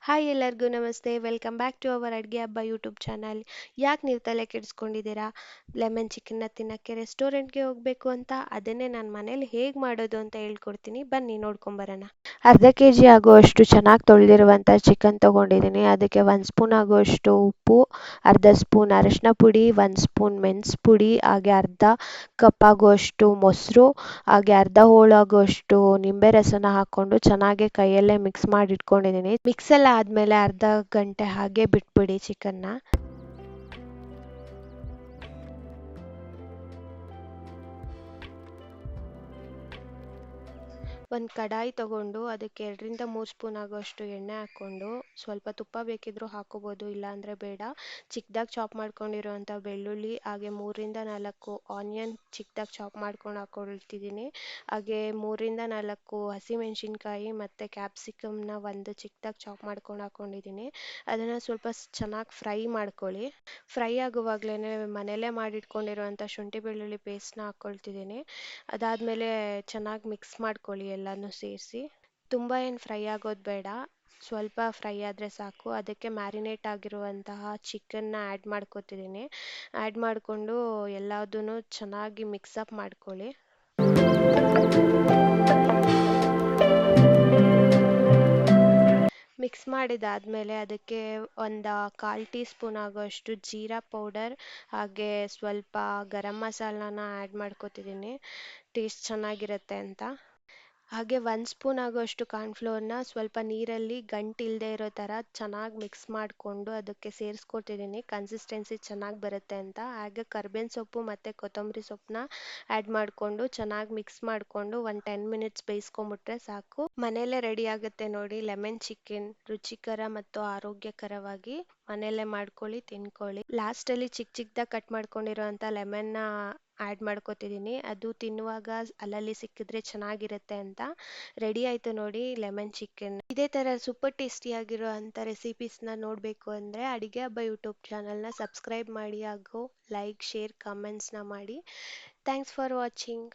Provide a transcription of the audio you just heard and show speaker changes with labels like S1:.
S1: Hi ಎಲ್ಲರಿಗೂ ನಮಸ್ತೆ. Welcome back to our ಅಡುಗೆ ಹಬ್ಬ ಯೂಟ್ಯೂಬ್ ಚಾನಲ್. ಯಾಕೆ ನೀವು ತಲೆ ಕೆಡಿಸ್ಕೊಂಡಿದ್ದೀರಾ? ಲೆಮನ್ ಚಿಕನ್ನ ತಿನ್ನೋಕ್ಕೆ ರೆಸ್ಟೋರೆಂಟ್ಗೆ ಹೋಗಬೇಕು ಅಂತ? ಅದನ್ನೇ ನಾನು ಮನೇಲಿ ಹೇಗೆ ಮಾಡೋದು ಅಂತ ಹೇಳ್ಕೊಡ್ತೀನಿ, ಬನ್ನಿ ನೋಡ್ಕೊಂಬರೋಣ. ಅರ್ಧ ಕೆ ಜಿ ಆಗುವಷ್ಟು ಚೆನ್ನಾಗಿ ತೊಳೆದಿರುವಂಥ ಚಿಕನ್ ತೊಗೊಂಡಿದ್ದೀನಿ. ಅದಕ್ಕೆ 1 ಸ್ಪೂನ್ ಆಗುವಷ್ಟು ಉಪ್ಪು, ಅರ್ಧ ಸ್ಪೂನ್ ಅರಿಶಿನ ಪುಡಿ, 1 ಸ್ಪೂನ್ ಮೆಣಸು ಪುಡಿ, ಹಾಗೆ ಅರ್ಧ ಕಪ್ ಆಗುವಷ್ಟು ಮೊಸರು, ಹಾಗೆ ಅರ್ಧ ಹೋಳಾಗುವಷ್ಟು ನಿಂಬೆ ರಸನ ಹಾಕ್ಕೊಂಡು ಚೆನ್ನಾಗಿ ಕೈಯಲ್ಲೇ ಮಿಕ್ಸ್ ಮಾಡಿ ಇಟ್ಕೊಂಡಿದ್ದೀನಿ. ಮಿಕ್ಸ್ ಎಲ್ಲ ಆದಮೇಲೆ ಅರ್ಧ ಗಂಟೆ ಹಾಗೆ ಬಿಟ್ಬಿಡಿ ಚಿಕನ್ನ. ಒಂದು ಕಡಾಯಿ ತಗೊಂಡು ಅದಕ್ಕೆ 2 ರಿಂದ 3 ಸ್ಪೂನ್ ಆಗುವಷ್ಟು ಎಣ್ಣೆ ಹಾಕ್ಕೊಂಡು ಸ್ವಲ್ಪ ತುಪ್ಪ ಬೇಕಿದ್ರೂ ಹಾಕೋಬೋದು, ಇಲ್ಲಾಂದರೆ ಬೇಡ. ಚಿಕ್ಕದಾಗಿ ಚಾಪ್ ಮಾಡ್ಕೊಂಡಿರೋವಂಥ ಬೆಳ್ಳುಳ್ಳಿ, ಹಾಗೆ 3 ರಿಂದ 4 ಆನಿಯನ್ ಚಿಕ್ಕದಾಗಿ ಚಾಪ್ ಮಾಡ್ಕೊಂಡು ಹಾಕ್ಕೊಳ್ತಿದ್ದೀನಿ. ಹಾಗೆ 3 ರಿಂದ 4 ಹಸಿಮೆಣಸಿನ್ಕಾಯಿ ಮತ್ತು ಕ್ಯಾಪ್ಸಿಕಮ್ನ ಒಂದು ಚಿಕ್ಕದಾಗಿ ಚಾಪ್ ಮಾಡ್ಕೊಂಡು ಹಾಕ್ಕೊಂಡಿದ್ದೀನಿ. ಅದನ್ನು ಸ್ವಲ್ಪ ಚೆನ್ನಾಗಿ ಫ್ರೈ ಮಾಡ್ಕೊಳ್ಳಿ. ಫ್ರೈ ಆಗುವಾಗಲೇ ಮನೆಯಲ್ಲೇ ಮಾಡಿಟ್ಕೊಂಡಿರುವಂಥ ಶುಂಠಿ ಬೆಳ್ಳುಳ್ಳಿ ಪೇಸ್ಟ್ನ ಹಾಕ್ಕೊಳ್ತಿದ್ದೀನಿ. ಅದಾದಮೇಲೆ ಚೆನ್ನಾಗಿ ಮಿಕ್ಸ್ ಮಾಡ್ಕೊಳ್ಳಿ ಎಲ್ಲನೂ ಸೇರಿಸಿ. ತುಂಬ ಏನು ಫ್ರೈ ಆಗೋದು ಬೇಡ, ಸ್ವಲ್ಪ ಫ್ರೈ ಆದರೆ ಸಾಕು. ಅದಕ್ಕೆ ಮ್ಯಾರಿನೇಟ್ ಆಗಿರುವಂತಹ ಚಿಕನ್ನ ಆ್ಯಡ್ ಮಾಡ್ಕೊತಿದ್ದೀನಿ. ಆ್ಯಡ್ ಮಾಡಿಕೊಂಡು ಎಲ್ಲದೂ ಚೆನ್ನಾಗಿ ಮಿಕ್ಸಪ್ ಮಾಡ್ಕೊಳ್ಳಿ. ಮಿಕ್ಸ್ ಮಾಡಿದಾದಮೇಲೆ ಅದಕ್ಕೆ ಒಂದು 1/4 ಟೀ ಸ್ಪೂನ್ ಆಗೋಷ್ಟು ಜೀರಾ ಪೌಡರ್, ಹಾಗೆ ಸ್ವಲ್ಪ ಗರಂ ಮಸಾಲಾನ ಆ್ಯಡ್ ಮಾಡ್ಕೊತಿದ್ದೀನಿ, ಟೇಸ್ಟ್ ಚೆನ್ನಾಗಿರುತ್ತೆ ಅಂತ. ಹಾಗೆ 1 ಸ್ಪೂನ್ ಆಗೋಷ್ಟು ಕಾರ್ನ್ಫ್ಲೋರ್ನ ಸ್ವಲ್ಪ ನೀರಲ್ಲಿ ಗಂಟಿಲ್ಲದೆ ಇರೋ ಥರ ಚೆನ್ನಾಗಿ ಮಿಕ್ಸ್ ಮಾಡಿಕೊಂಡು ಅದಕ್ಕೆ ಸೇರಿಸ್ಕೊತಿದ್ದೀನಿ, ಕನ್ಸಿಸ್ಟೆನ್ಸಿ ಚೆನ್ನಾಗಿ ಬರುತ್ತೆ ಅಂತ. ಹಾಗೆ ಕರ್ಬೇವಿನ ಸೊಪ್ಪು ಮತ್ತು ಕೊತ್ತಂಬರಿ ಸೊಪ್ಪನ್ನ ಆ್ಯಡ್ ಮಾಡಿಕೊಂಡು ಚೆನ್ನಾಗಿ ಮಿಕ್ಸ್ ಮಾಡಿಕೊಂಡು ಒಂದು 10 ಮಿನಿಟ್ಸ್ ಬೇಯಿಸ್ಕೊಂಬಿಟ್ರೆ ಸಾಕು. ಮನೆಯಲ್ಲೇ ರೆಡಿ ಆಗುತ್ತೆ ನೋಡಿ ಲೆಮನ್ ಚಿಕನ್. ರುಚಿಕರ ಮತ್ತು ಆರೋಗ್ಯಕರವಾಗಿ ಮನೆಯಲ್ಲೇ ಮಾಡ್ಕೊಳ್ಳಿ, ತಿನ್ಕೊಳ್ಳಿ. ಲಾಸ್ಟಲ್ಲಿ ಚಿಕ್ಕ ಚಿಕ್ಕದಾಗಿ ಕಟ್ ಮಾಡ್ಕೊಂಡಿರೋವಂಥ ಲೆಮನ್ನ ಆ್ಯಡ್ ಮಾಡ್ಕೊತಿದ್ದೀನಿ. ಅದು ತಿನ್ನುವಾಗ ಅಲ್ಲಲ್ಲಿ ಸಿಕ್ಕಿದ್ರೆ ಚೆನ್ನಾಗಿರುತ್ತೆ ಅಂತ. ರೆಡಿ ಆಯಿತು ನೋಡಿ ಲೆಮನ್ ಚಿಕನ್. ಇದೇ ಥರ ಸೂಪರ್ ಟೇಸ್ಟಿಯಾಗಿರೋ ಅಂಥ ರೆಸಿಪೀಸ್ನ ನೋಡಬೇಕು ಅಂದರೆ ಅಡುಗೆ ಹಬ್ಬ ಯೂಟ್ಯೂಬ್ ಚಾನಲ್ನ ಸಬ್ಸ್ಕ್ರೈಬ್ ಮಾಡಿ, ಹಾಗೂ ಲೈಕ್, ಶೇರ್, ಕಮೆಂಟ್ಸ್ನ ಮಾಡಿ. Thanks for watching.